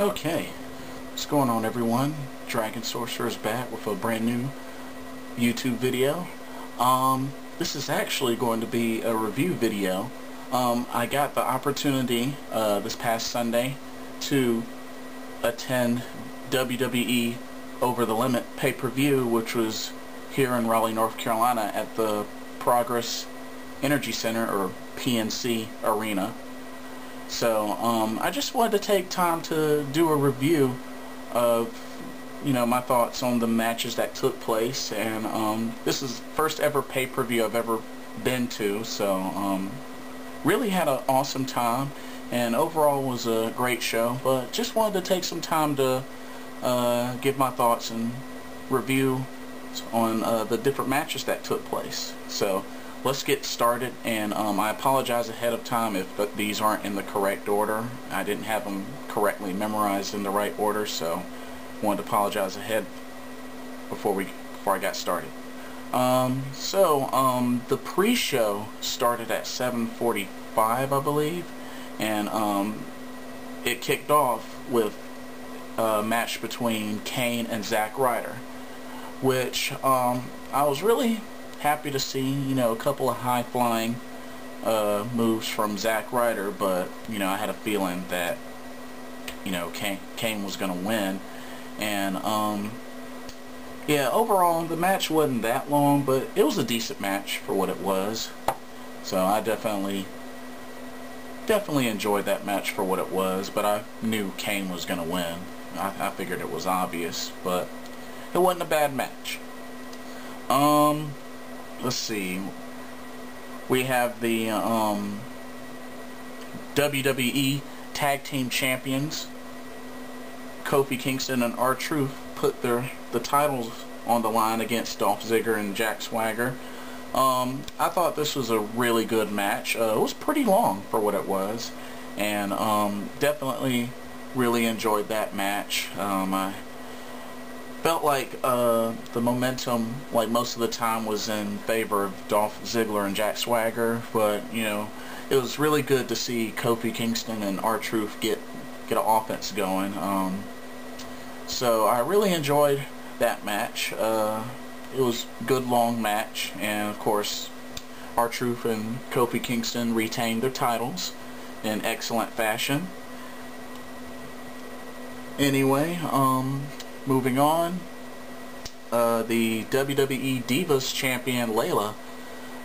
Okay, what's going on, everyone? Dragon Sorcerer is back with a brand new YouTube video. This is actually going to be a review video. I got the opportunity this past Sunday to attend WWE Over the Limit pay-per-view, which was here in Raleigh, North Carolina at the Progress Energy Center, or PNC Arena. So I just wanted to take time to do a review of, my thoughts on the matches that took place, and this is the first ever pay-per-view I've ever been to, so really had an awesome time, and overall was a great show, but just wanted to take some time to give my thoughts and review on the different matches that took place. So let's get started, and I apologize ahead of time if these aren't in the correct order. I didn't have them correctly memorized in the right order, so wanted to apologize ahead before I got started. The pre-show started at 7:45, I believe, and it kicked off with a match between Kane and Zack Ryder, which I was really happy to see, a couple of high-flying moves from Zack Ryder, but, I had a feeling that, Kane was going to win. And, yeah, overall, the match wasn't that long, but it was a decent match for what it was. So I definitely enjoyed that match for what it was, but I knew Kane was going to win. I figured it was obvious, but it wasn't a bad match. Let's see. We have the WWE Tag Team Champions, Kofi Kingston and R-Truth, put the titles on the line against Dolph Ziggler and Jack Swagger. I thought this was a really good match. It was pretty long for what it was, and definitely really enjoyed that match. I felt like the momentum, like most of the time, was in favor of Dolph Ziggler and Jack Swagger, but it was really good to see Kofi Kingston and R-Truth get an offense going. So I really enjoyed that match. It was a good long match, and of course R-Truth and Kofi Kingston retained their titles in excellent fashion. Anyway, moving on, the WWE Divas Champion Layla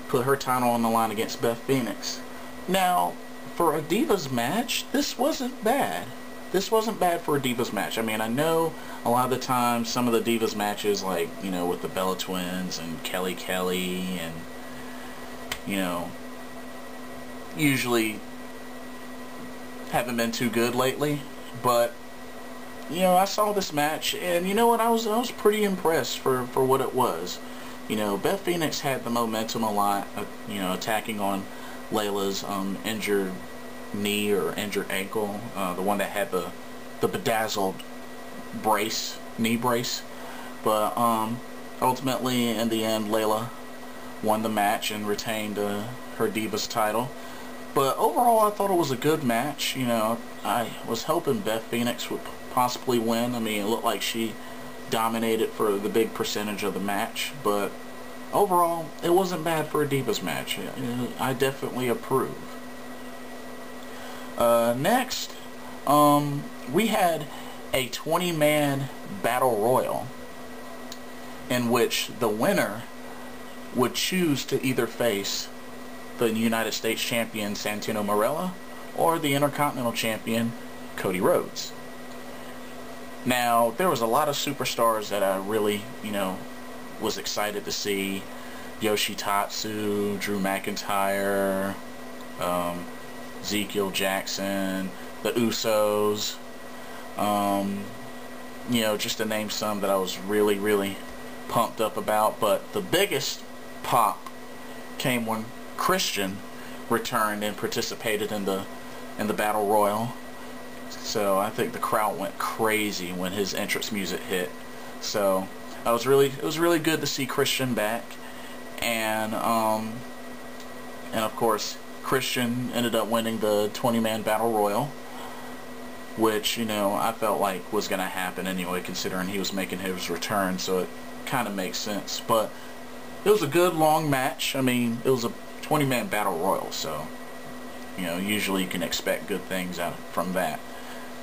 put her title on the line against Beth Phoenix. Now, for a Divas match, this wasn't bad. This wasn't bad for a Divas match. I mean, I know a lot of the time some of the Divas matches, like, with the Bella Twins and Kelly and, usually haven't been too good lately, but I saw this match, and I was pretty impressed for what it was. Beth Phoenix had the momentum a lot, attacking on Layla's injured knee or injured ankle, the one that had the bedazzled knee brace. But ultimately, in the end, Layla won the match and retained her Divas title. But overall, I thought it was a good match. I was hoping Beth Phoenix would possibly win. I mean, it looked like she dominated for the big percentage of the match, but overall it wasn't bad for a Divas match. I definitely approve. Next, we had a 20-man battle royal in which the winner would choose to either face the United States champion Santino Marella or the Intercontinental champion Cody Rhodes. Now, there was a lot of superstars that I really, was excited to see. Yoshitatsu, Drew McIntyre, Ezekiel Jackson, the Usos, just to name some that I was really pumped up about. But the biggest pop came when Christian returned and participated in the Battle Royal. So I think the crowd went crazy when his entrance music hit. So it was really good to see Christian back, and of course Christian ended up winning the 20-man Battle Royal. which, you know, I felt like was going to happen anyway, considering he was making his return, so it kind of makes sense. But it was a good long match. I mean, it was a 20-man battle royal, so, you know, usually you can expect good things from that.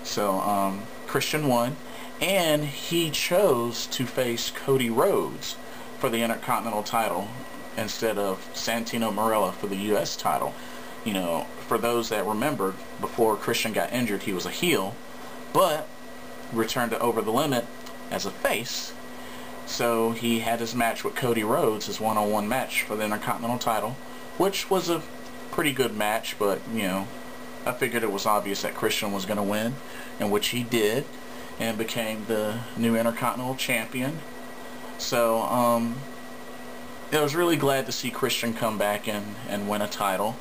So Christian won, and he chose to face Cody Rhodes for the Intercontinental title instead of Santino Marella for the U.S. title. You know, for those that remembered, before Christian got injured, he was a heel, but returned to Over the Limit as a face. So he had his match with Cody Rhodes, his one-on-one match for the Intercontinental title, which was a pretty good match, but, you know, I figured it was obvious that Christian was going to win, and which he did, and became the new Intercontinental Champion. So, I was really glad to see Christian come back and win a title.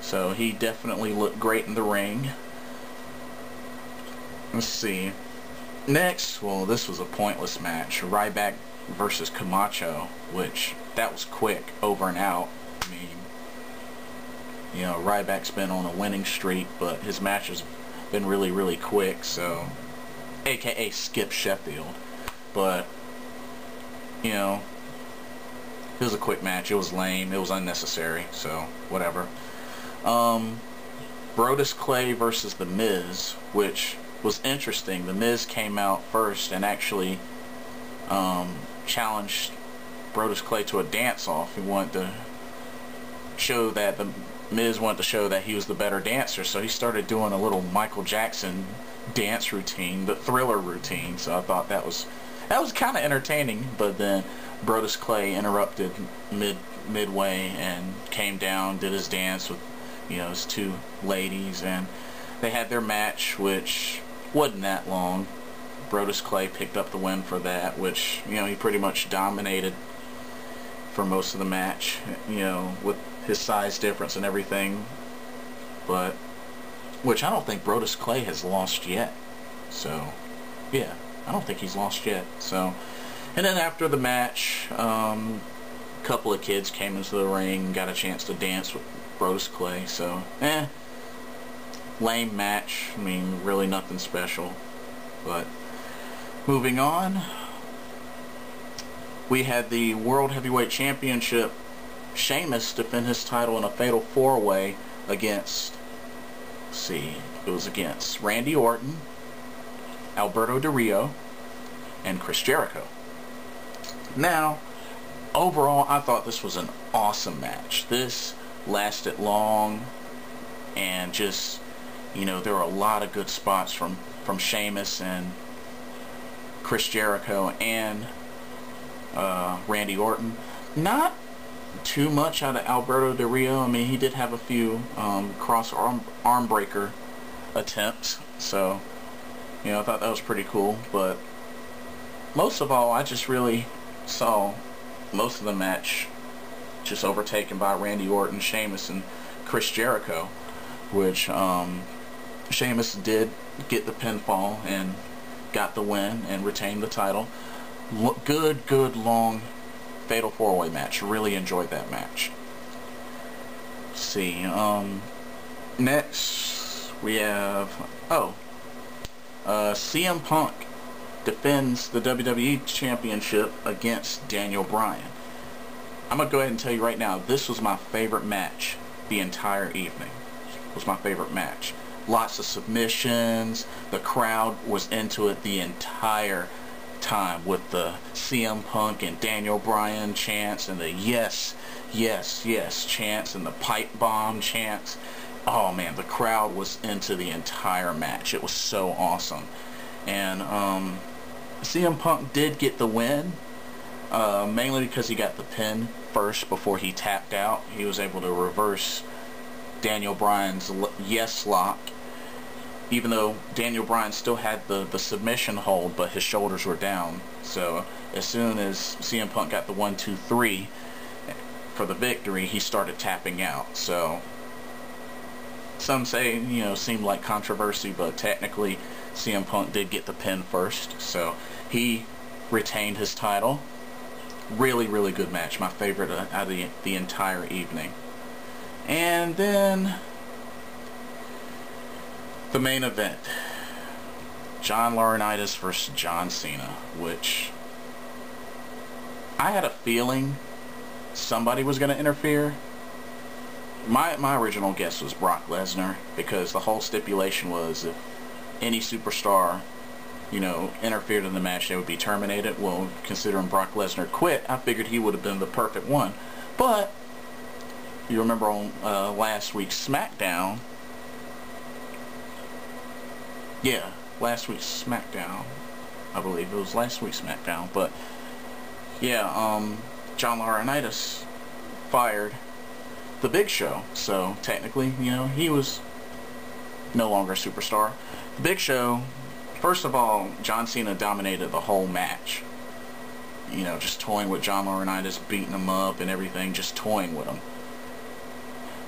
So he definitely looked great in the ring. Let's see. Next, well, this was a pointless match. Ryback versus Camacho, which, that was quick, over and out. I mean, you know, Ryback's been on a winning streak, but his match has been really, really quick, so, aka Skip Sheffield. But, you know, it was a quick match. It was lame. It was unnecessary, so, whatever. Brodus Clay versus The Miz, which was interesting. The Miz came out first and actually challenged Brodus Clay to a dance-off. He wanted to show that the Miz wanted to show that he was the better dancer, so he started doing a little Michael Jackson dance routine, the Thriller routine. So I thought that was kind of entertaining. But then Brodus Clay interrupted midway and came down, did his dance with, you know, his two ladies, and they had their match, which wasn't that long. Brodus Clay picked up the win for that, which, you know, he pretty much dominated for most of the match, you know, with his size difference and everything. But, which I don't think Brodus Clay has lost yet. So, yeah, I don't think he's lost yet. So, and then after the match, a couple of kids came into the ring, got a chance to dance with Brodus Clay. So, lame match. I mean, really nothing special. But moving on, we had the World Heavyweight Championship. Sheamus defend his title in a fatal 4-way against, let's see, it was against Randy Orton, Alberto Del Rio, and Chris Jericho. Now, overall, I thought this was an awesome match. This lasted long, and just, you know, there were a lot of good spots from Sheamus and Chris Jericho and Randy Orton. Not too much out of Alberto Del Rio. I mean, he did have a few cross arm breaker attempts, so, you know, I thought that was pretty cool. But most of all, I just really saw most of the match just overtaken by Randy Orton, Sheamus, and Chris Jericho, which Sheamus did get the pinfall and got the win and retained the title. Good long fatal 4-way match. Really enjoyed that match. Let's see. Next we have CM Punk defends the WWE Championship against Daniel Bryan. I'm gonna go ahead and tell you right now, this was my favorite match the entire evening. It was my favorite match. Lots of submissions. The crowd was into it the entire time with the CM Punk and Daniel Bryan chants and the yes, yes, yes chants and the pipe bomb chants. Oh man, the crowd was into the entire match. It was so awesome. And CM Punk did get the win, mainly because he got the pin first before he tapped out. He was able to reverse Daniel Bryan's yes lock, even though Daniel Bryan still had the submission hold, but his shoulders were down. So as soon as CM Punk got the 1, 2, 3 for the victory, he started tapping out. So some say, you know, seemed like controversy, but technically CM Punk did get the pin first, so he retained his title. Really, really good match. My favorite out of the entire evening. And then the main event. John Laurinaitis versus John Cena, which I had a feeling somebody was going to interfere. My original guess was Brock Lesnar, because the whole stipulation was if any superstar, you know, interfered in the match, they would be terminated. Well, considering Brock Lesnar quit, I figured he would have been the perfect one. But you remember on last week's SmackDown, yeah, last week's SmackDown, I believe it was last week's SmackDown, but yeah, John Laurinaitis fired the Big Show, so technically, you know, he was no longer a superstar. The Big Show, first of all, John Cena dominated the whole match. You know, just toying with John Laurinaitis, beating him up and everything, just toying with him.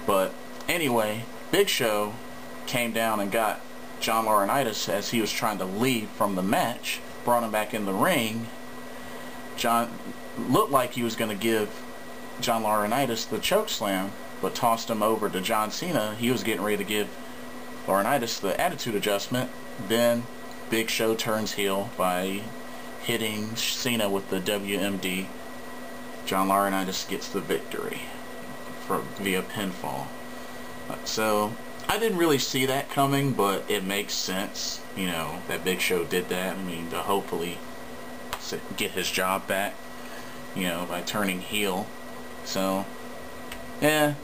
But anyway, Big Show came down and got John Laurinaitis as he was trying to leave from the match, brought him back in the ring. John looked like he was going to give John Laurinaitis the choke slam, but tossed him over to John Cena. He was getting ready to give Laurinaitis the attitude adjustment. Then Big Show turns heel by hitting Cena with the WMD. John Laurinaitis gets the victory via pinfall. So I didn't really see that coming, but it makes sense, you know, that Big Show did that. I mean, to hopefully get his job back, you know, by turning heel. So, yeah,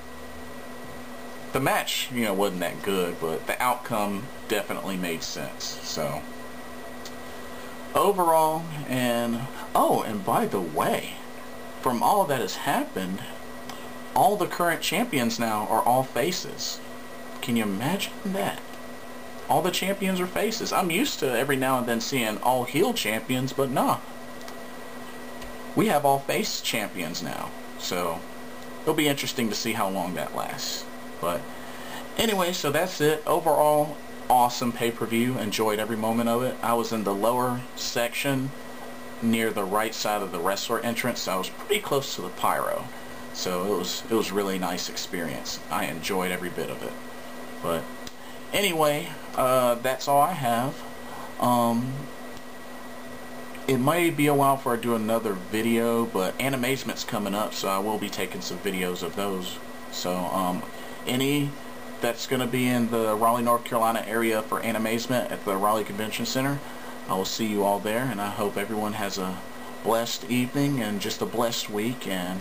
the match, you know, wasn't that good, but the outcome definitely made sense. So, overall, and oh, and by the way, from all that has happened, all the current champions now are all faces. Can you imagine that? All the champions are faces. I'm used to every now and then seeing all heel champions, but nah. We have all face champions now. So it'll be interesting to see how long that lasts. But anyway, so that's it. Overall, awesome pay-per-view. Enjoyed every moment of it. I was in the lower section near the right side of the wrestler entrance. So I was pretty close to the pyro. So it was really nice experience. I enjoyed every bit of it. But anyway, that's all I have. It might be a while before I do another video, but Animazement's coming up, so I will be taking some videos of those. So any that's going to be in the Raleigh, North Carolina area for Animazement at the Raleigh Convention Center, I will see you all there, and I hope everyone has a blessed evening and just a blessed week, and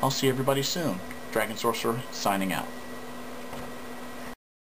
I'll see everybody soon. Dragon Sorcerer signing out.